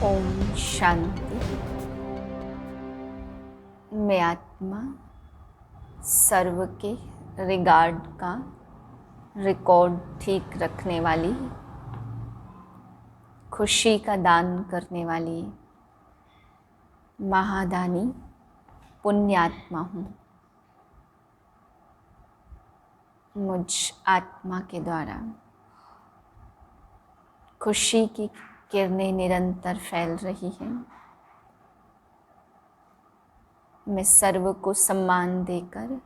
ओम शांति। मैं आत्मा सर्व के रिगार्ड का रिकॉर्ड ठीक रखने वाली, खुशी का दान करने वाली महादानी पुण्यात्मा हूँ। मुझ आत्मा के द्वारा खुशी की किरणें निरंतर फैल रही हैं। मैं सर्व को सम्मान देकर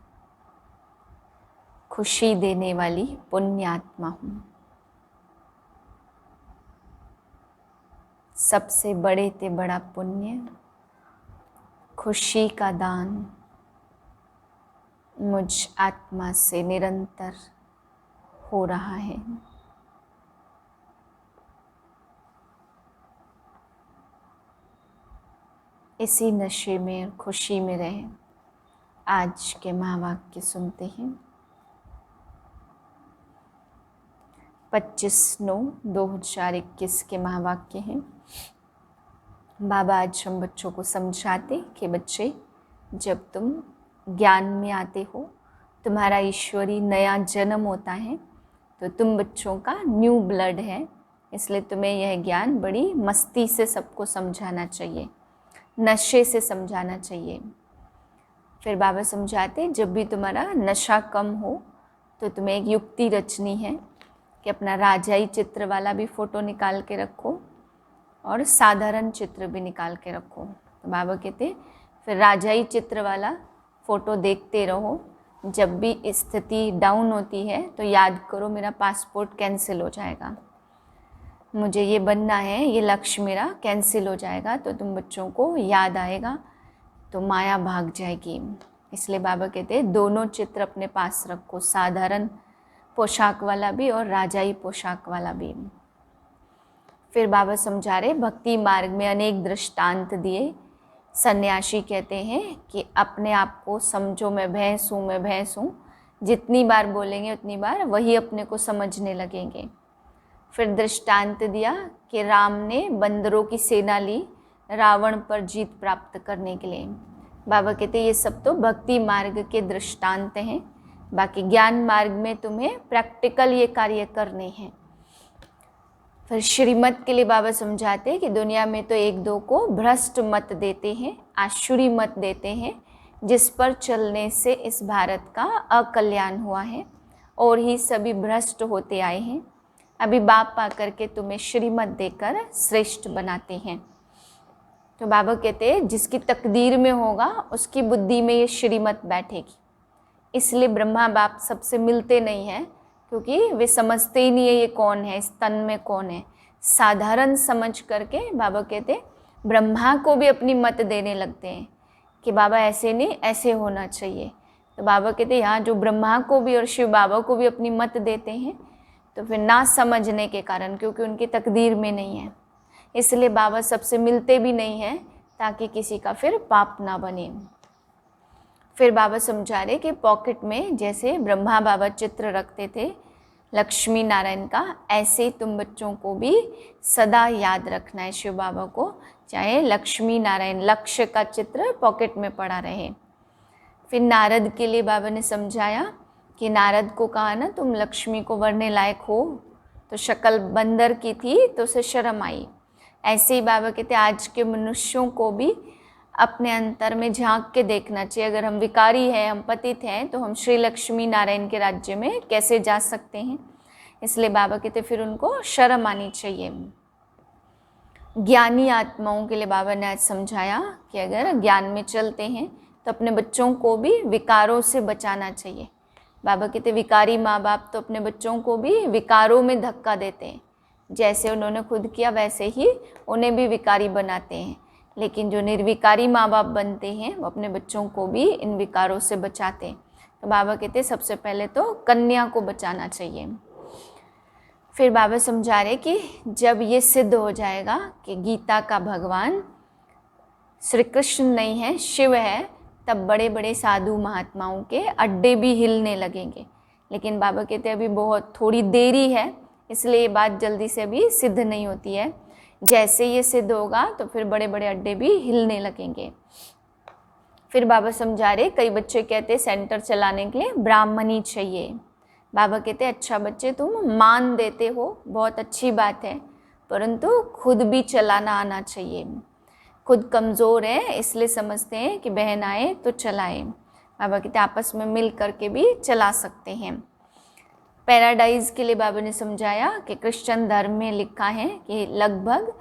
खुशी देने वाली पुण्यात्मा हूँ। सबसे बड़े ते बड़ा पुण्य खुशी का दान मुझ आत्मा से निरंतर हो रहा है। इसी नशे में और खुशी में रहे आज के महावाक्य सुनते हैं। 25/9/2021 के महावाक्य हैं। बाबा आज हम बच्चों को समझाते कि बच्चे, जब तुम ज्ञान में आते हो, तुम्हारा ईश्वरी नया जन्म होता है, तो तुम बच्चों का न्यू ब्लड है, इसलिए तुम्हें यह ज्ञान बड़ी मस्ती से सबको समझाना चाहिए, नशे से समझाना चाहिए। फिर बाबा समझाते, जब भी तुम्हारा नशा कम हो तो तुम्हें एक युक्ति रचनी है कि अपना राजाई चित्र वाला भी फ़ोटो निकाल के रखो और साधारण चित्र भी निकाल के रखो। तो बाबा कहते, फिर राजाई चित्र वाला फ़ोटो देखते रहो। जब भी स्थिति डाउन होती है तो याद करो, मेरा पासपोर्ट कैंसिल हो जाएगा, मुझे ये बनना है, ये लक्ष्य मेरा कैंसिल हो जाएगा। तो तुम बच्चों को याद आएगा तो माया भाग जाएगी। इसलिए बाबा कहते हैं दोनों चित्र अपने पास रखो, साधारण पोशाक वाला भी और राजाई पोशाक वाला भी। फिर बाबा समझा रहे, भक्ति मार्ग में अनेक दृष्टांत दिए। सन्यासी कहते हैं कि अपने आप को समझो मैं भैंस हूँ, मैं भैंस हूँ। जितनी बार बोलेंगे उतनी बार वही अपने को समझने लगेंगे। फिर दृष्टांत दिया कि राम ने बंदरों की सेना ली रावण पर जीत प्राप्त करने के लिए। बाबा कहते ये सब तो भक्ति मार्ग के दृष्टांत हैं, बाकी ज्ञान मार्ग में तुम्हें प्रैक्टिकल ये कार्य करने हैं। फिर श्रीमत के लिए बाबा समझाते हैं कि दुनिया में तो एक दो को भ्रष्ट मत देते हैं, आशुरी मत देते हैं, जिस पर चलने से इस भारत का अकल्याण हुआ है और ही सभी भ्रष्ट होते आए हैं। अभी बाप आकर के तुम्हें श्रीमत देकर श्रेष्ठ बनाते हैं। तो बाबा कहते हैं जिसकी तकदीर में होगा उसकी बुद्धि में ये श्रीमत बैठेगी। इसलिए ब्रह्मा बाप सबसे मिलते नहीं हैं, क्योंकि वे समझते ही नहीं है ये कौन है, इस तन में कौन है। साधारण समझ करके बाबा कहते ब्रह्मा को भी अपनी मत देने लगते हैं कि बाबा ऐसे नहीं, ऐसे होना चाहिए। तो बाबा कहते यहाँ जो ब्रह्मा को भी और शिव बाबा को भी अपनी मत देते हैं, तो फिर ना समझने के कारण, क्योंकि उनकी तकदीर में नहीं है, इसलिए बाबा सबसे मिलते भी नहीं हैं ताकि किसी का फिर पाप ना बने। फिर बाबा समझा रहे कि पॉकेट में जैसे ब्रह्मा बाबा चित्र रखते थे लक्ष्मी नारायण का, ऐसे तुम बच्चों को भी सदा याद रखना है शिव बाबा को, चाहे लक्ष्मी नारायण लक्ष्य का चित्र पॉकेट में पड़ा रहे। फिर नारद के लिए बाबा ने समझाया कि नारद को कहा ना तुम लक्ष्मी को वरने लायक हो, तो शक्ल बंदर की थी तो उसे शर्म आई। ऐसे ही बाबा कहते आज के मनुष्यों को भी अपने अंतर में झांक के देखना चाहिए। अगर हम विकारी हैं, हम पतित हैं, तो हम श्री लक्ष्मी नारायण के राज्य में कैसे जा सकते हैं। इसलिए बाबा कहते फिर उनको शर्म आनी चाहिए। ज्ञानी आत्माओं के लिए बाबा ने आज समझाया कि अगर ज्ञान में चलते हैं तो अपने बच्चों को भी विकारों से बचाना चाहिए। बाबा कहते विकारी माँ बाप तो अपने बच्चों को भी विकारों में धक्का देते हैं, जैसे उन्होंने खुद किया वैसे ही उन्हें भी विकारी बनाते हैं। लेकिन जो निर्विकारी माँ बाप बनते हैं वो अपने बच्चों को भी इन विकारों से बचाते हैं। तो बाबा कहते सबसे पहले तो कन्या को बचाना चाहिए। फिर बाबा समझा रहे कि जब ये सिद्ध हो जाएगा कि गीता का भगवान श्री कृष्ण नहीं है, शिव है, तब बड़े बड़े साधु महात्माओं के अड्डे भी हिलने लगेंगे। लेकिन बाबा कहते अभी बहुत थोड़ी देरी है, इसलिए ये बात जल्दी से अभी सिद्ध नहीं होती है। जैसे ये सिद्ध होगा तो फिर बड़े बड़े अड्डे भी हिलने लगेंगे। फिर बाबा समझा रहे, कई बच्चे कहते सेंटर चलाने के लिए ब्राह्मणी चाहिए। बाबा कहते अच्छा बच्चे, तुम मान देते हो, बहुत अच्छी बात है, परंतु खुद भी चलाना आना चाहिए। खुद कमज़ोर है इसलिए समझते हैं कि बहन आए तो चलाए। बाबा कहते आपस में मिल करके भी चला सकते हैं। पैराडाइज के लिए बाबा ने समझाया कि क्रिश्चियन धर्म में लिखा है कि लगभग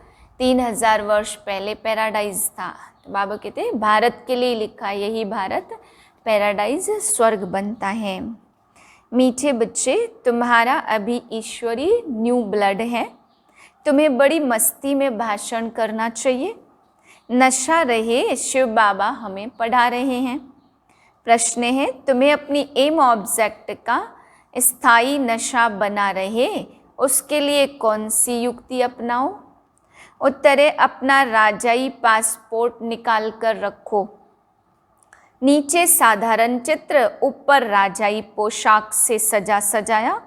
3000 वर्ष पहले पैराडाइज था। तो बाबा कहते हैं भारत के लिए लिखा है, यही भारत पैराडाइज स्वर्ग बनता है। मीठे बच्चे, तुम्हारा अभी ईश्वरी न्यू ब्लड है, तुम्हें बड़ी मस्ती में भाषण करना चाहिए। नशा रहे शिव बाबा हमें पढ़ा रहे हैं। प्रश्न है, तुम्हें अपनी एम ऑब्जेक्ट का स्थायी नशा बना रहे, उसके लिए कौन सी युक्ति अपनाओ? उत्तर है, अपना राजाई पासपोर्ट निकाल कर रखो। नीचे साधारण चित्र, ऊपर राजाई पोशाक से सजा सजाया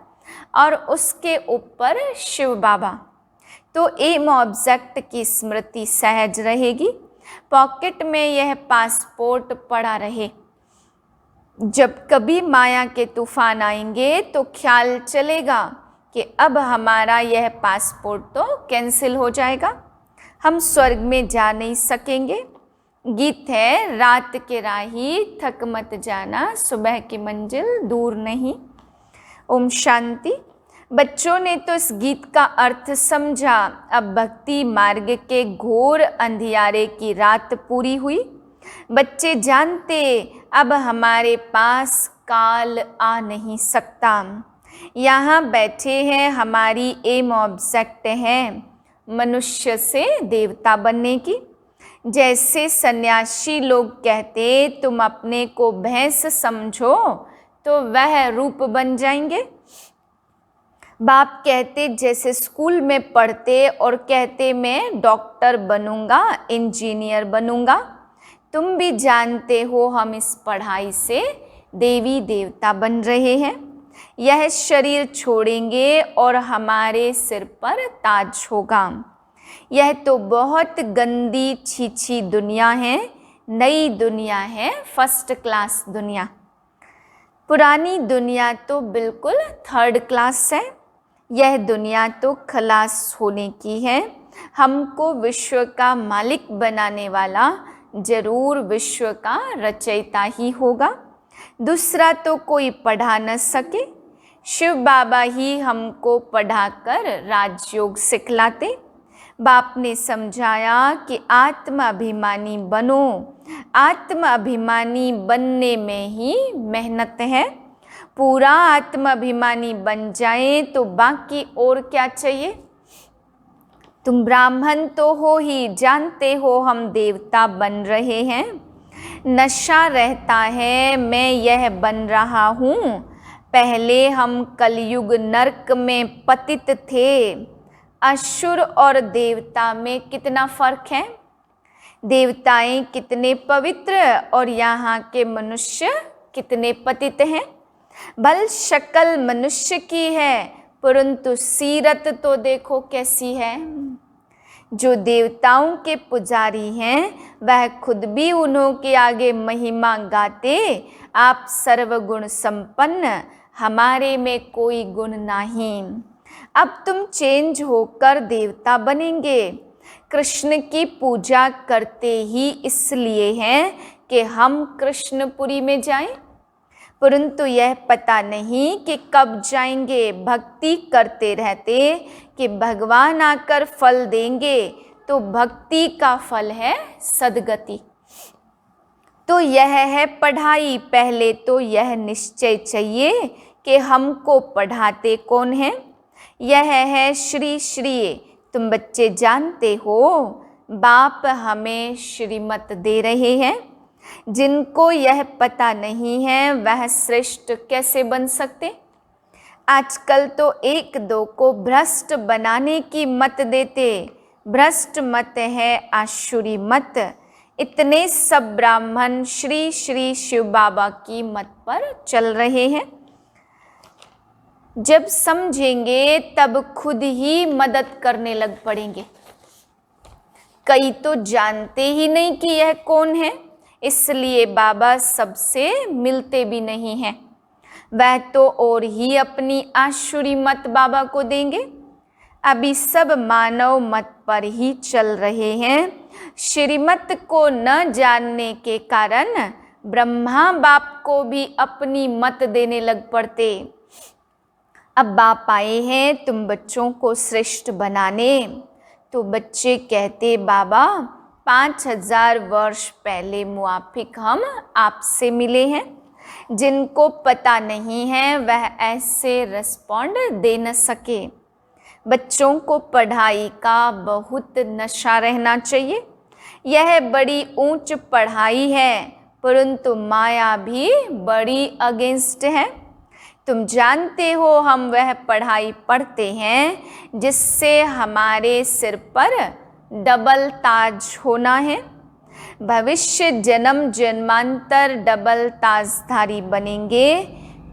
और उसके ऊपर शिव बाबा। तो एम ऑब्जेक्ट की स्मृति सहज रहेगी, पॉकेट में यह पासपोर्ट पड़ा रहे। जब कभी माया के तूफान आएंगे तो ख्याल चलेगा कि अब हमारा यह पासपोर्ट तो कैंसिल हो जाएगा, हम स्वर्ग में जा नहीं सकेंगे। गीत है, रात के राही थक मत जाना, सुबह की मंजिल दूर नहीं। ओम शांति। बच्चों ने तो इस गीत का अर्थ समझा। अब भक्ति मार्ग के घोर अंधियारे की रात पूरी हुई। बच्चे जानते अब हमारे पास काल आ नहीं सकता। यहाँ बैठे हैं, हमारी एम ऑब्जेक्ट है मनुष्य से देवता बनने की। जैसे सन्यासी लोग कहते तुम अपने को भैंस समझो तो वह रूप बन जाएंगे। बाप कहते जैसे स्कूल में पढ़ते और कहते मैं डॉक्टर बनूंगा, इंजीनियर बनूंगा। तुम भी जानते हो हम इस पढ़ाई से देवी देवता बन रहे हैं। यह शरीर छोड़ेंगे और हमारे सिर पर ताज होगा। यह तो बहुत गंदी छीछी दुनिया है, नई दुनिया है, फर्स्ट क्लास दुनिया। पुरानी दुनिया तो बिल्कुल थर्ड क्लास है। यह दुनिया तो खलास होने की है। हमको विश्व का मालिक बनाने वाला जरूर विश्व का रचयिता ही होगा। दूसरा तो कोई पढ़ा न सके। शिव बाबा ही हमको पढ़ाकर राजयोग सिखलाते। बाप ने समझाया कि आत्माभिमानी बनो। आत्माभिमानी बनने में ही मेहनत है। पूरा आत्माभिमानी बन जाए तो बाकी और क्या चाहिए। तुम ब्राह्मण तो हो ही, जानते हो हम देवता बन रहे हैं। नशा रहता है मैं यह बन रहा हूँ। पहले हम कलयुग नरक में पतित थे। असुर और देवता में कितना फर्क है। देवताएं कितने पवित्र और यहाँ के मनुष्य कितने पतित हैं। भल शक्ल मनुष्य की है परंतु सीरत तो देखो कैसी है। जो देवताओं के पुजारी हैं वह खुद भी उन्हों के आगे महिमा गाते, आप सर्वगुण संपन्न, हमारे में कोई गुण नहीं। अब तुम चेंज होकर देवता बनेंगे। कृष्ण की पूजा करते ही इसलिए हैं कि हम कृष्णपुरी में जाएं, परंतु यह पता नहीं कि कब जाएंगे। भक्ति करते रहते कि भगवान आकर फल देंगे, तो भक्ति का फल है सद्गति। तो यह है पढ़ाई। पहले तो यह निश्चय चाहिए कि हमको पढ़ाते कौन है। यह है श्री श्री। तुम बच्चे जानते हो बाप हमें श्रीमत दे रहे हैं। जिनको यह पता नहीं है वह श्रेष्ठ कैसे बन सकते। आजकल तो एक दो को भ्रष्ट बनाने की मत देते। भ्रष्ट मत है आसुरी मत। इतने सब ब्राह्मण श्री श्री शिव बाबा की मत पर चल रहे हैं। जब समझेंगे तब खुद ही मदद करने लग पड़ेंगे। कई तो जानते ही नहीं कि यह कौन है, इसलिए बाबा सबसे मिलते भी नहीं हैं। वह तो और ही अपनी आसुरी मत बाबा को देंगे। अभी सब मानव मत पर ही चल रहे हैं। श्रीमत को न जानने के कारण ब्रह्मा बाप को भी अपनी मत देने लग पड़ते। अब बाप आए हैं तुम बच्चों को श्रेष्ठ बनाने। तो बच्चे कहते, बाबा 5000 वर्ष पहले मुआफिक हम आपसे मिले हैं। जिनको पता नहीं है वह ऐसे रिस्पॉन्ड दे न सके। बच्चों को पढ़ाई का बहुत नशा रहना चाहिए। यह बड़ी ऊंच पढ़ाई है, परंतु माया भी बड़ी अगेंस्ट है। तुम जानते हो हम वह पढ़ाई पढ़ते हैं जिससे हमारे सिर पर डबल ताज होना है। भविष्य जन्म जन्मांतर डबल ताजधारी बनेंगे,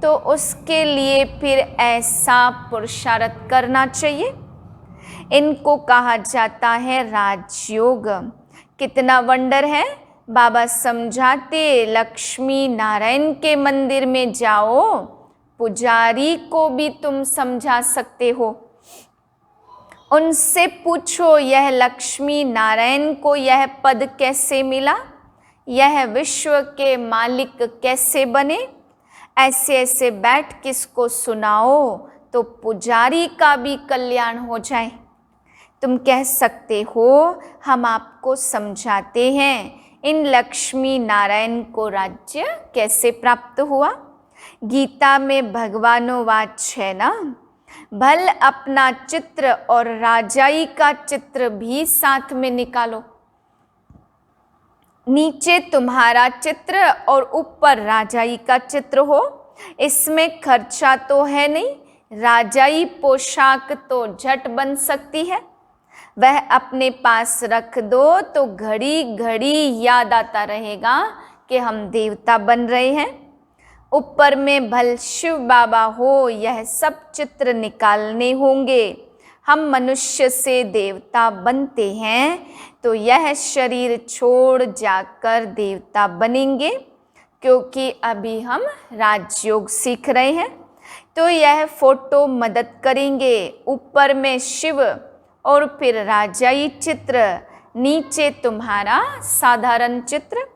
तो उसके लिए फिर ऐसा पुरुषार्थ करना चाहिए। इनको कहा जाता है राजयोग। कितना वंडर है। बाबा समझाते, लक्ष्मी नारायण के मंदिर में जाओ, पुजारी को भी तुम समझा सकते हो। उनसे पूछो यह लक्ष्मी नारायण को यह पद कैसे मिला, यह विश्व के मालिक कैसे बने। ऐसे ऐसे बैठ किसको सुनाओ तो पुजारी का भी कल्याण हो जाए। तुम कह सकते हो हम आपको समझाते हैं इन लक्ष्मी नारायण को राज्य कैसे प्राप्त हुआ। गीता में भगवानो वाच है ना, भल अपना चित्र और राजाई का चित्र भी साथ में निकालो। नीचे तुम्हारा चित्र और ऊपर राजाई का चित्र हो, इसमें खर्चा तो है नहीं। राजाई पोशाक तो झट बन सकती है, वह अपने पास रख दो तो घड़ी घड़ी याद आता रहेगा कि हम देवता बन रहे हैं। ऊपर में भल शिव बाबा हो, यह सब चित्र निकालने होंगे। हम मनुष्य से देवता बनते हैं तो यह शरीर छोड़ जाकर देवता बनेंगे, क्योंकि अभी हम राजयोग सीख रहे हैं। तो यह फोटो मदद करेंगे। ऊपर में शिव और फिर राजाई चित्र, नीचे तुम्हारा साधारण चित्र।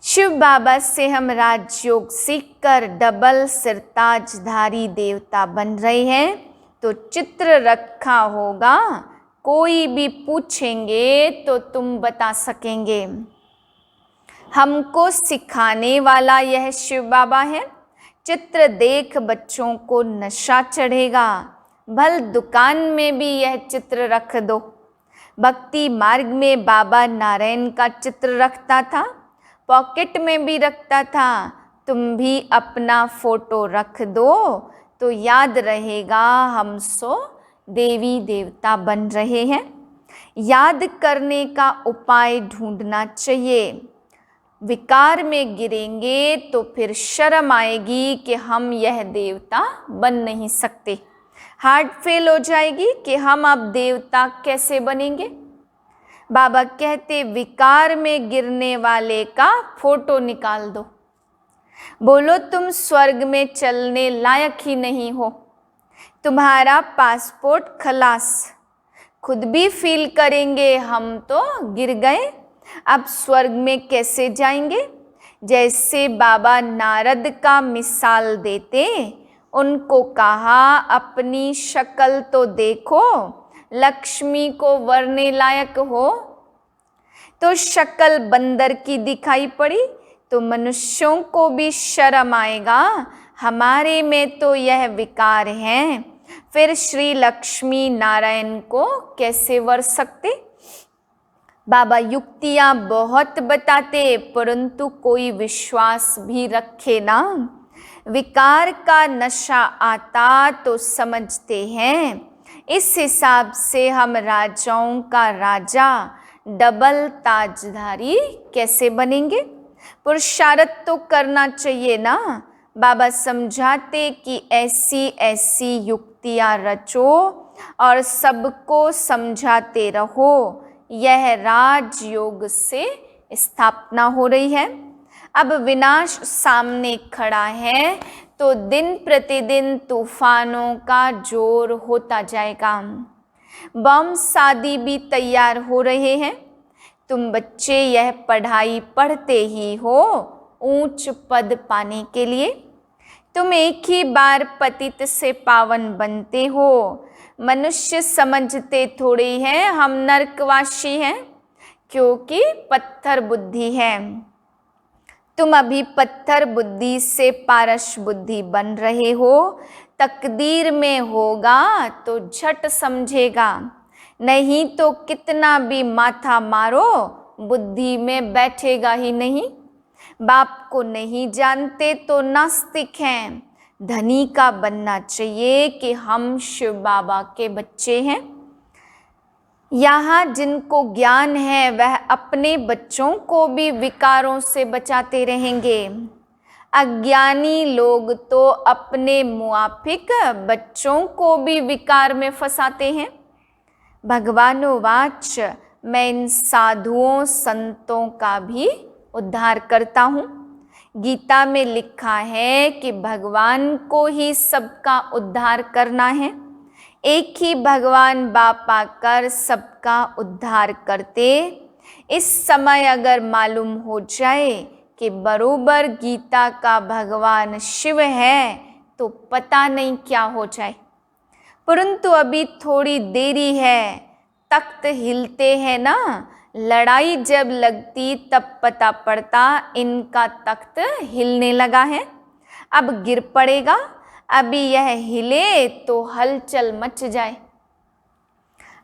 शिव बाबा से हम राजयोग सीखकर डबल सिरताजधारी देवता बन रहे हैं, तो चित्र रखा होगा, कोई भी पूछेंगे तो तुम बता सकेंगे। हमको सिखाने वाला यह शिव बाबा है। चित्र देख बच्चों को नशा चढ़ेगा। भल दुकान में भी यह चित्र रख दो। भक्ति मार्ग में बाबा नारायण का चित्र रखता था, पॉकेट में भी रखता था। तुम भी अपना फोटो रख दो तो याद रहेगा हम सो देवी देवता बन रहे हैं। याद करने का उपाय ढूंढना चाहिए। विकार में गिरेंगे तो फिर शर्म आएगी कि हम यह देवता बन नहीं सकते। हार्ट फेल हो जाएगी कि हम अब देवता कैसे बनेंगे। बाबा कहते विकार में गिरने वाले का फोटो निकाल दो। बोलो तुम स्वर्ग में चलने लायक ही नहीं हो, तुम्हारा पासपोर्ट खलास। खुद भी फील करेंगे हम तो गिर गए, अब स्वर्ग में कैसे जाएंगे। जैसे बाबा नारद का मिसाल देते, उनको कहा अपनी शक्ल तो देखो, लक्ष्मी को वरने लायक हो। तो शक्ल बंदर की दिखाई पड़ी तो मनुष्यों को भी शर्म आएगा, हमारे में तो यह विकार है, फिर श्री लक्ष्मी नारायण को कैसे वर सकते। बाबा युक्तियां बहुत बताते, परंतु कोई विश्वास भी रखे ना। विकार का नशा आता तो समझते हैं। इस हिसाब से हम राजाओं का राजा डबल ताजधारी कैसे बनेंगे। पुरुषार्थ तो करना चाहिए ना। बाबा समझाते कि ऐसी ऐसी युक्तियां रचो और सबको समझाते रहो, यह राजयोग से स्थापना हो रही है। अब विनाश सामने खड़ा है तो दिन प्रतिदिन तूफानों का जोर होता जाएगा। बम शादी भी तैयार हो रहे हैं। तुम बच्चे यह पढ़ाई पढ़ते ही हो ऊंच पद पाने के लिए। तुम एक ही बार पतित से पावन बनते हो। मनुष्य समझते थोड़े हैं हम नरकवासी हैं, क्योंकि पत्थर बुद्धि है। तुम अभी पत्थर बुद्धि से पारस बुद्धि बन रहे हो। तकदीर में होगा तो झट समझेगा, नहीं तो कितना भी माथा मारो बुद्धि में बैठेगा ही नहीं। बाप को नहीं जानते तो नास्तिक हैं। धनी का बनना चाहिए कि हम शिव बाबा के बच्चे हैं। यहाँ जिनको ज्ञान है वह अपने बच्चों को भी विकारों से बचाते रहेंगे। अज्ञानी लोग तो अपने मुआफिक बच्चों को भी विकार में फंसाते हैं। भगवानोवाच, मैं इन साधुओं संतों का भी उद्धार करता हूँ। गीता में लिखा है कि भगवान को ही सबका उद्धार करना है। एक ही भगवान बाप आकर सबका उद्धार करते। इस समय अगर मालूम हो जाए कि बरोबर गीता का भगवान शिव है तो पता नहीं क्या हो जाए। परंतु अभी थोड़ी देरी है। तख्त हिलते हैं ना, लड़ाई जब लगती तब पता पड़ता इनका तख्त हिलने लगा है, अब गिर पड़ेगा। अभी यह हिले तो हलचल मच जाए।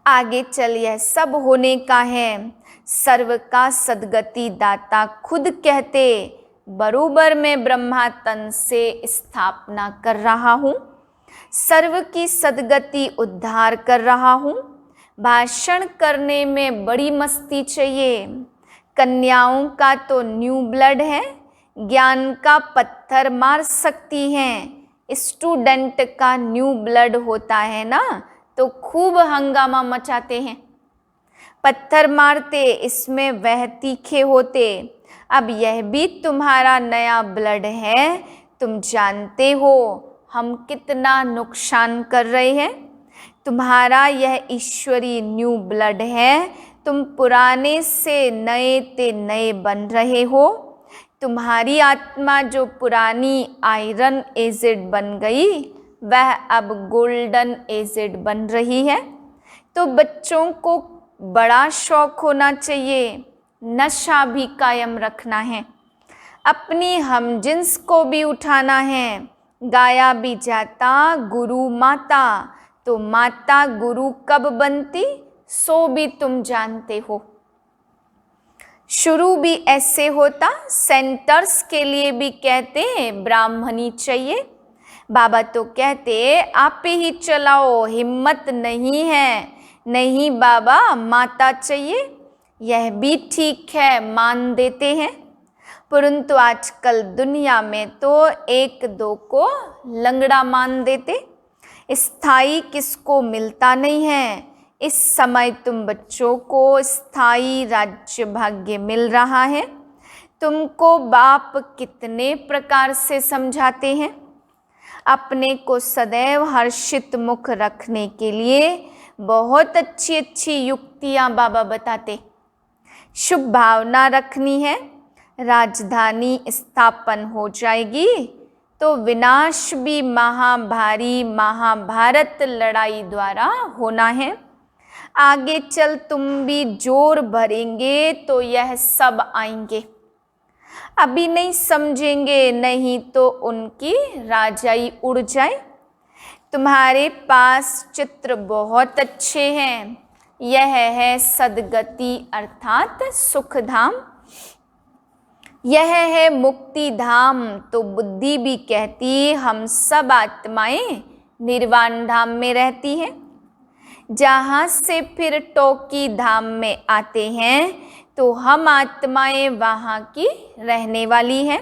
आगे चल यह सब होने का है। सर्व का सद्गति दाता खुद कहते, बरोबर मैं ब्रह्मा तन से स्थापना कर रहा हूँ। सर्व की सद्गति उद्धार कर रहा हूँ। भाषण करने में बड़ी मस्ती चाहिए। कन्याओं का तो न्यू ब्लड है, ज्ञान का पत्थर मार सकती हैं। स्टूडेंट का न्यू ब्लड होता है ना तो खूब हंगामा मचाते हैं। पत्थर मारते इसमें वह तीखे होते। अब यह भी तुम्हारा नया ब्लड है। तुम जानते हो हम कितना नुकसान कर रहे हैं। तुम्हारा यह ईश्वरीय न्यू ब्लड है। तुम पुराने से नए ते नए बन रहे हो। तुम्हारी आत्मा जो पुरानी आयरन एसिड बन गई वह अब गोल्डन एसिड बन रही है। तो बच्चों को बड़ा शौक होना चाहिए, नशा भी कायम रखना है, अपनी हमजिन्स को भी उठाना है। गाया भी जाता गुरु माता, तो माता गुरु कब बनती सो भी तुम जानते हो। शुरू भी ऐसे होता। सेंटर्स के लिए भी कहते हैं ब्राह्मणी चाहिए। बाबा तो कहते आप ही चलाओ, हिम्मत नहीं है। नहीं बाबा माता चाहिए। यह भी ठीक है, मान देते हैं। परंतु आजकल दुनिया में तो एक दो को लंगड़ा मान देते। स्थाई किसको मिलता नहीं है। इस समय तुम बच्चों को स्थाई राज्य भाग्य मिल रहा है। तुमको बाप कितने प्रकार से समझाते हैं। अपने को सदैव हर्षित मुख रखने के लिए बहुत अच्छी अच्छी युक्तियां बाबा बताते। शुभ भावना रखनी है। राजधानी स्थापन हो जाएगी तो विनाश भी महाभारी महाभारत लड़ाई द्वारा होना है। आगे चल तुम भी जोर भरेंगे तो यह सब आएंगे। अभी नहीं समझेंगे, नहीं तो उनकी राजाई उड़ जाए। तुम्हारे पास चित्र बहुत अच्छे हैं। यह है सद्गति अर्थात सुख धाम। यह है मुक्ति धाम। तो बुद्धि भी कहती हम सब आत्माएं निर्वाण धाम में रहती हैं। जहाँ से फिर टोकी धाम में आते हैं तो हम आत्माएं वहाँ की रहने वाली हैं।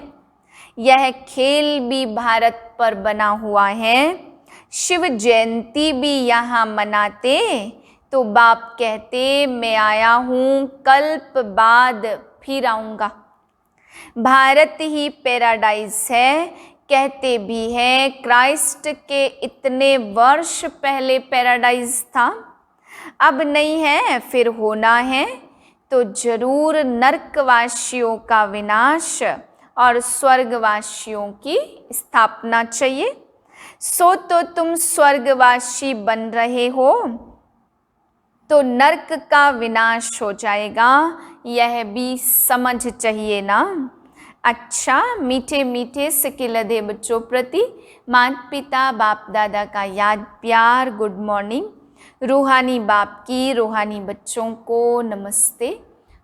यह खेल भी भारत पर बना हुआ है। शिव जयंती भी यहाँ मनाते। तो बाप कहते मैं आया हूँ, कल्प बाद फिर आऊँगा। भारत ही पैराडाइज है, कहते भी हैं क्राइस्ट के इतने वर्ष पहले पैराडाइज था, अब नहीं है फिर होना है। तो जरूर नरकवासियों का विनाश और स्वर्गवासियों की स्थापना चाहिए। सो तो तुम स्वर्गवासी बन रहे हो तो नरक का विनाश हो जाएगा, यह भी समझ चाहिए ना। अच्छा, मीठे मीठे सिकिलधे बच्चों प्रति माता पिता बाप दादा का याद प्यार गुड मॉर्निंग। रूहानी बाप की रूहानी बच्चों को नमस्ते।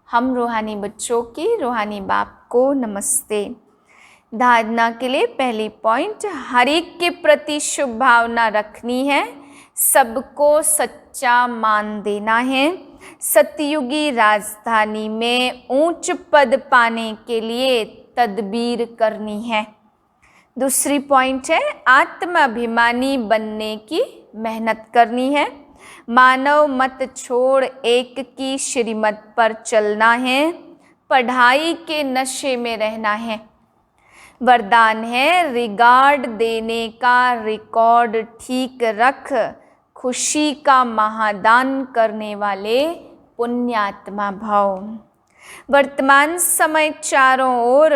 हम रूहानी बच्चों की रूहानी बाप को नमस्ते। धारणा के लिए पहली पॉइंट, हर एक के प्रति शुभ भावना रखनी है, सबको सच्चा मान देना है, सतयुगी राजधानी में ऊंच पद पाने के लिए तदबीर करनी है। दूसरी पॉइंट है, आत्माभिमानी बनने की मेहनत करनी है, मानव मत छोड़ एक की श्रीमत पर चलना है, पढ़ाई के नशे में रहना है। वरदान है, रिगार्ड देने का रिकॉर्ड ठीक रख, खुशी का महादान करने वाले पुण्यात्मा भाव। वर्तमान समय चारों ओर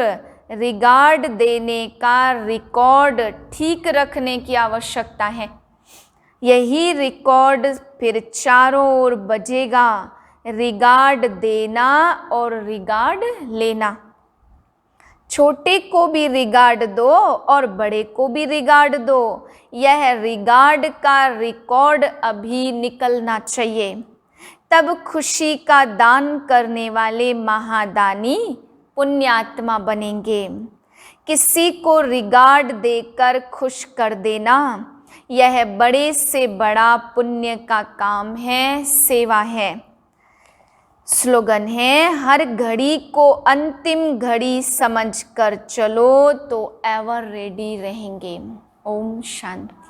रिगार्ड देने का रिकॉर्ड ठीक रखने की आवश्यकता है। यही रिकॉर्ड फिर चारों ओर बजेगा, रिगार्ड देना और रिगार्ड लेना। छोटे को भी रिगार्ड दो और बड़े को भी रिगार्ड दो, यह रिगार्ड का रिकॉर्ड अभी निकलना चाहिए, तब खुशी का दान करने वाले महादानी पुण्यात्मा बनेंगे। किसी को रिगार्ड देकर खुश कर देना, यह बड़े से बड़ा पुण्य का काम है, सेवा है। स्लोगन है, हर घड़ी को अंतिम घड़ी समझकर चलो तो एवर रेडी रहेंगे। ओम शांति।